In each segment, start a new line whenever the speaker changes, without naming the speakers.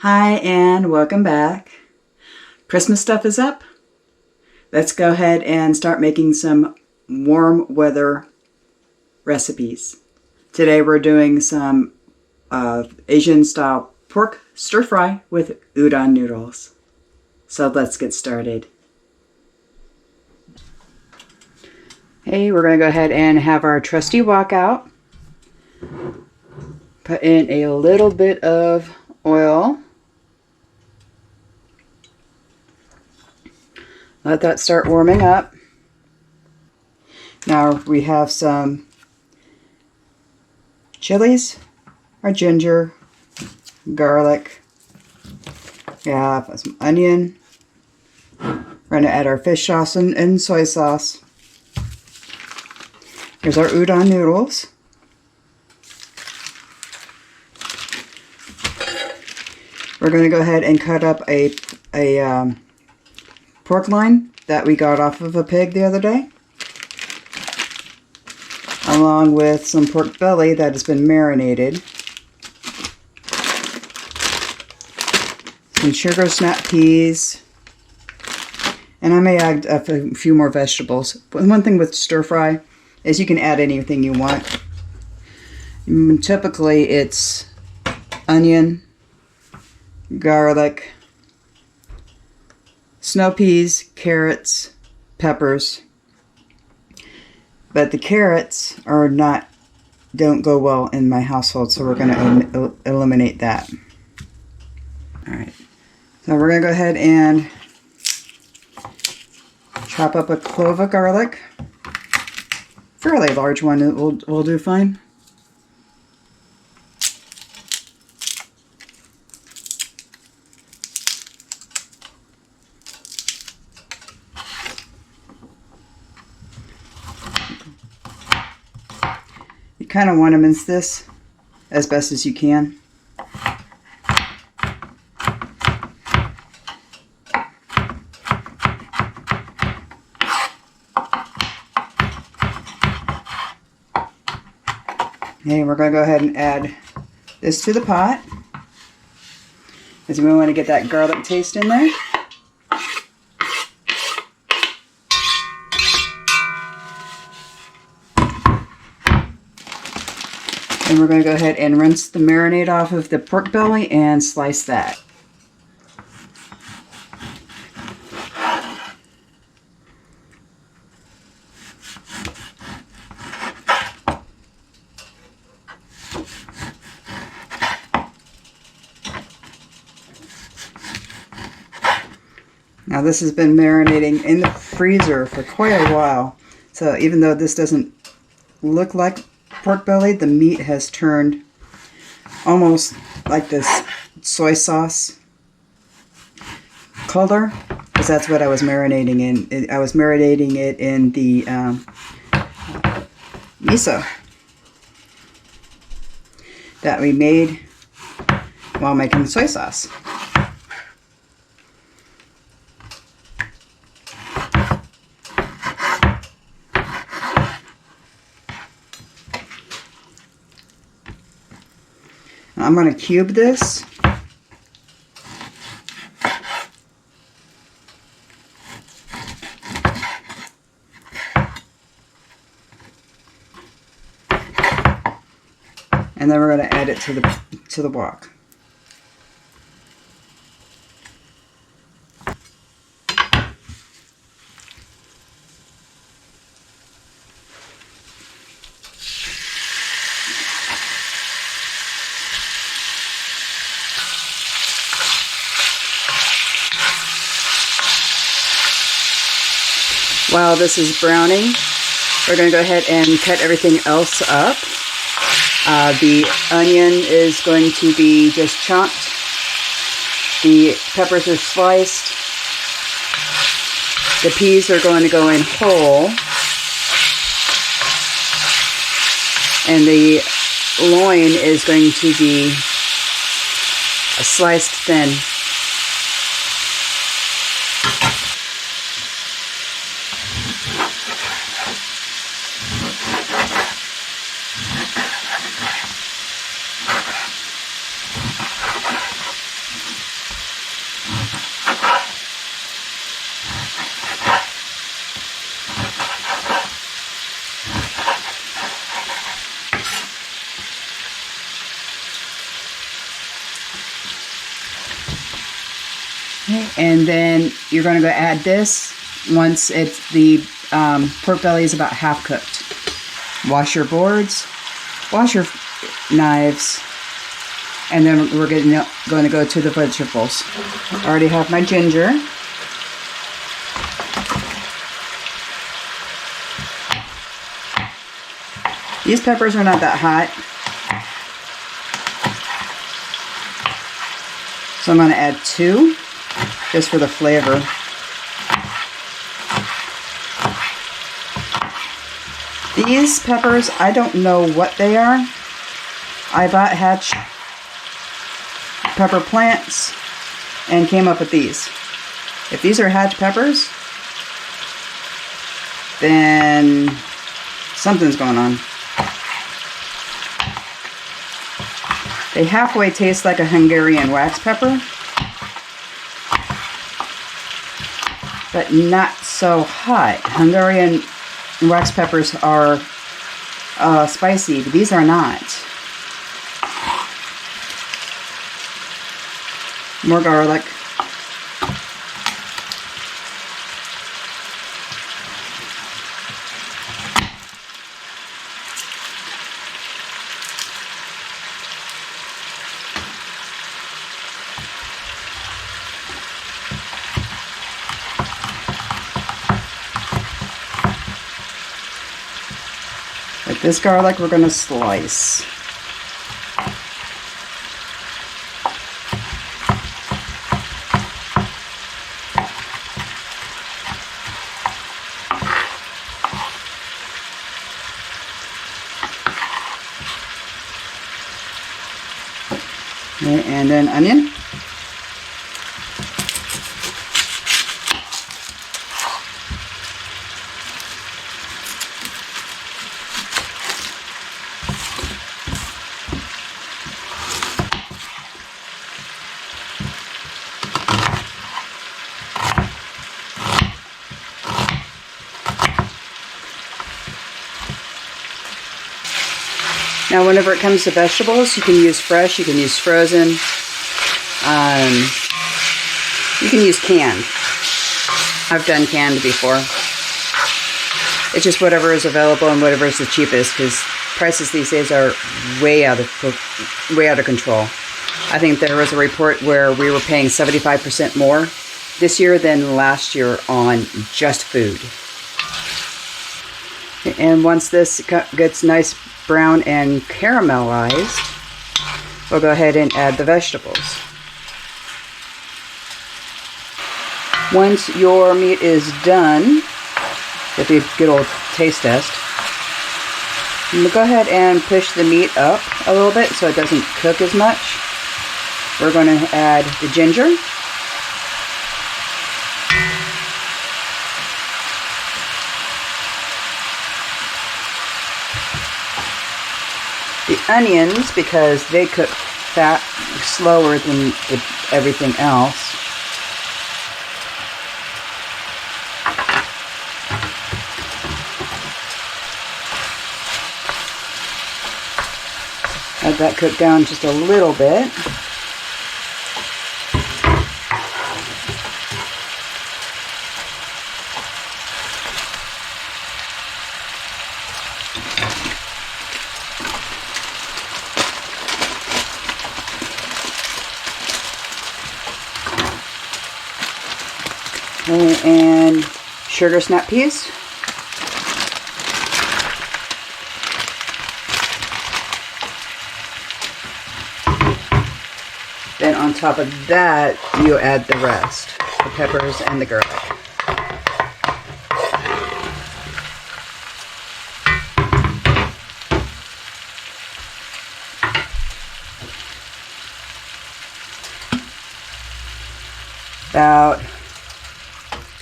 Hi and welcome back. Christmas stuff is up. Let's go ahead and start making some warm weather recipes. Today we're doing some Asian style pork stir fry with udon noodles. So let's get started. Hey, we're going to go ahead and have our trusty wok out. Put in a little bit of oil. Let that start warming up. Now we have some chilies, our ginger, garlic. We have some onion. We're going to add our fish sauce and soy sauce. Here's our udon noodles. We're going to go ahead and cut up a pork loin that we got off of a pig the other day, along with some pork belly that has been marinated, some sugar snap peas, and I may add a few more vegetables. But one thing with stir fry is you can add anything you want. Typically it's onion, garlic, snow peas, carrots, peppers. But the carrots don't go well in my household, so we're going to eliminate that. Alright, so we're going to go ahead and chop up a clove of garlic. Fairly large one will do fine. You kind of want to mince this as best as you can. Okay, we're going to go ahead and add this to the pot, because we want to get that garlic taste in there. And we're going to go ahead and rinse the marinade off of the pork belly and slice that. Now this has been marinating in the freezer for quite a while. So even though this doesn't look like pork belly, the meat has turned almost like this soy sauce color, because that's what I was marinating in. I was marinating it in the miso that we made while making soy sauce. I'm going to cube this. And then we're going to add it to the wok. While this is browning, we're going to go ahead and cut everything else up. The onion is going to be just chopped. The peppers are sliced. The peas are going to go in whole. And the loin is going to be sliced thin. And then you're going to go add this once the pork belly is about half cooked. Wash your boards, wash your knives, and then we're going to go to the vegetables. I already have my ginger. These peppers are not that hot, so I'm going to add 2 just for the flavor. These peppers, I don't know what they are. I bought hatch pepper plants and came up with these. If these are hatch peppers, then something's going on. They halfway taste like a Hungarian wax pepper, but not so hot. Hungarian wax peppers are spicy, but these are not. More garlic. With this garlic, we're going to slice. Okay, and then onion. Now, whenever it comes to vegetables, you can use fresh, you can use frozen, you can use canned. I've done canned before. It's just whatever is available and whatever is the cheapest, because prices these days are way out of control. I think there was a report where we were paying 75% more this year than last year on just food. And once this gets nice brown and caramelized, we'll go ahead and add the vegetables. Once your meat is done, get the good old taste test, we'll go ahead and push the meat up a little bit so it doesn't cook as much. We're going to add the ginger. The onions, because they cook slower than everything else. Let that cook down just a little bit. And sugar snap peas. Then on top of that, you add the rest, the peppers and the garlic. About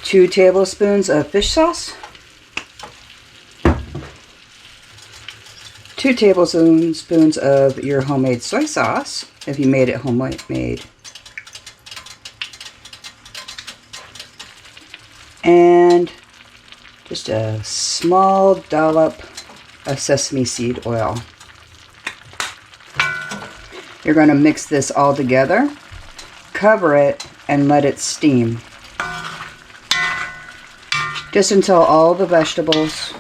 2 tablespoons of fish sauce, 2 tablespoons of your homemade soy sauce, if you made it homemade, and just a small dollop of sesame seed oil. You're going to mix this all together, cover it and let it steam. Just until all the vegetables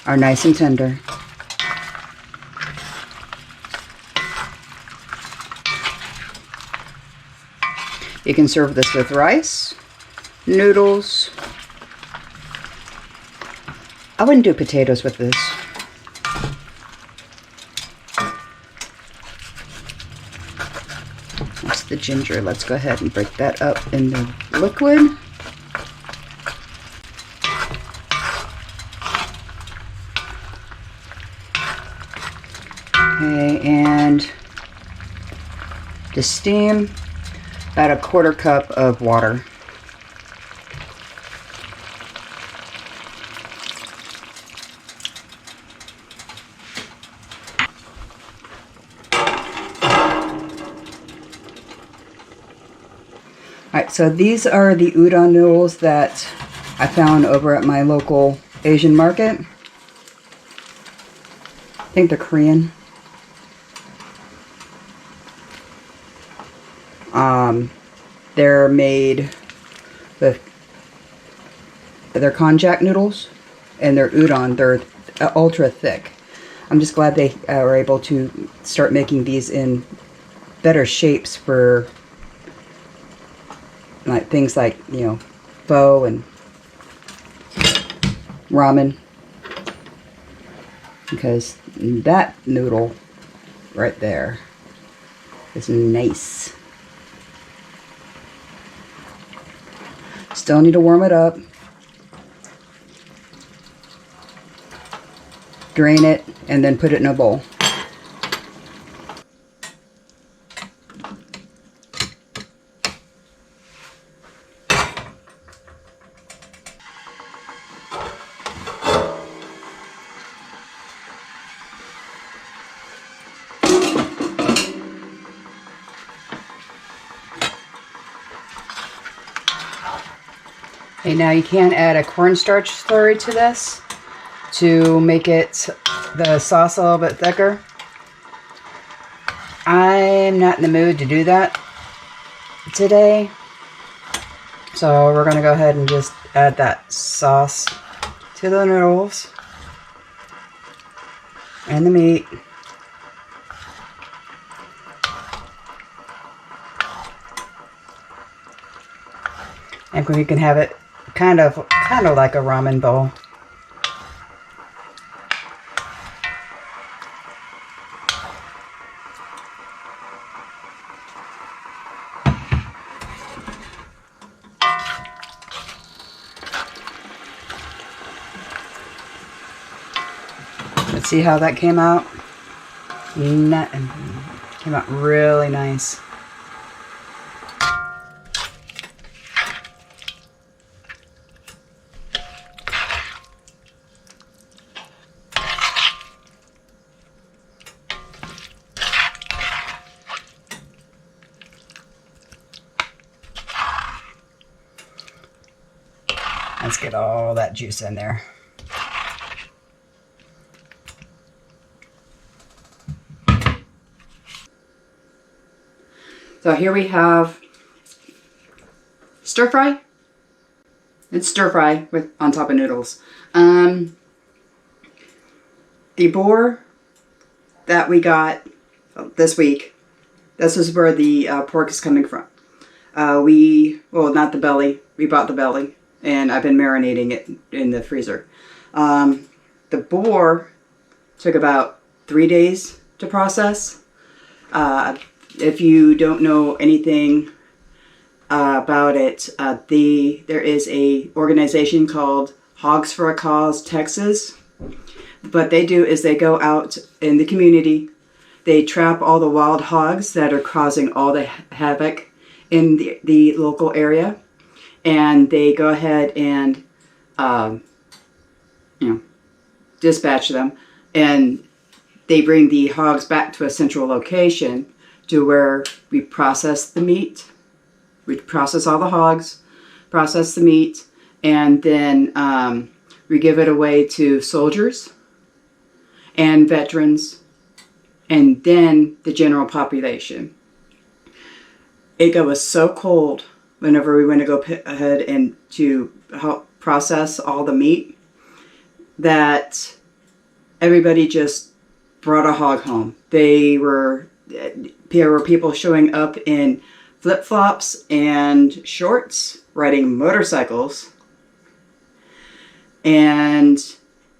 are nice and tender. You can serve this with rice, noodles. I wouldn't do potatoes with this. That's the ginger. Let's go ahead and break that up in the liquid. Okay, and to steam, about a 1/4 cup of water. Alright, so these are the udon noodles that I found over at my local Asian market. I think they're Korean. They're made with, they're konjac noodles, and they're udon. They're ultra thick. I'm just glad they are able to start making these in better shapes for like things like, you know, pho and ramen, because that noodle right there is nice. Still need to warm it up, drain it, and then put it in a bowl. Okay, now you can add a cornstarch slurry to this to make it, the sauce, a little bit thicker. I'm not in the mood to do that today, so we're going to go ahead and just add that sauce to the noodles and the meat. And we can have it kind of like a ramen bowl. Let's see how that came out. Came out really nice. Let's get all that juice in there. So here we have stir fry. It's stir fry with on top of noodles. The boar that we got this week, this is where the pork is coming from. Well, not the belly. We bought the belly, and I've been marinating it in the freezer. The boar took about 3 days to process. If you don't know anything about it, there is a organization called Hogs for a Cause Texas. What they do is they go out in the community, they trap all the wild hogs that are causing all the havoc in the local area, and they go ahead and dispatch them, and they bring the hogs back to a central location to where we process the meat. We process all the hogs, process the meat, and then we give it away to soldiers and veterans, and then the general population. it was so cold whenever we went to go ahead and to help process all the meat that everybody just brought a hog home. There were people showing up in flip-flops and shorts, riding motorcycles. And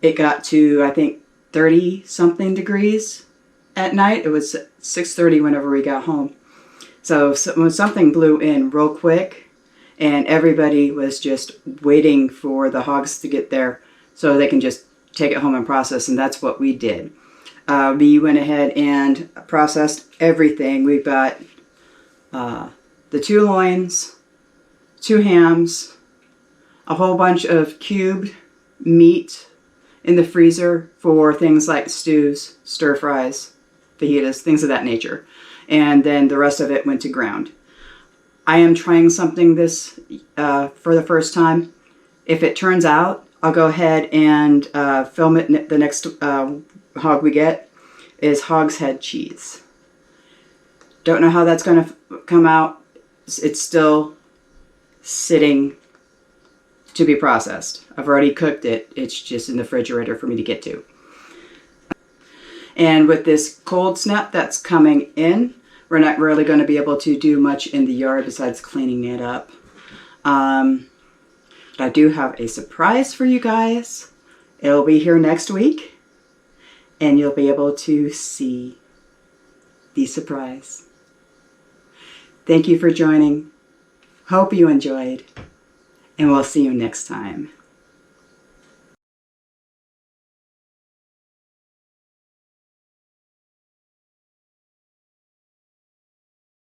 it got to, I think, 30-something degrees at night. It was 6:30 whenever we got home. So when something blew in real quick, and everybody was just waiting for the hogs to get there so they can just take it home and process, and that's what we did. We went ahead and processed everything. We've got the 2 loins, 2 hams, a whole bunch of cubed meat in the freezer for things like stews, stir fries, fajitas, things of that nature. And then the rest of it went to ground. I am trying something this for the first time. If it turns out, I'll go ahead and film it. The next hog we get is hog's head cheese. Don't know how that's going to come out. It's still sitting to be processed. I've already cooked it. It's just in the refrigerator for me to get to. And with this cold snap that's coming in, we're not really going to be able to do much in the yard besides cleaning it up. But I do have a surprise for you guys. It'll be here next week, and you'll be able to see the surprise. Thank you for joining. Hope you enjoyed, and we'll see you next time.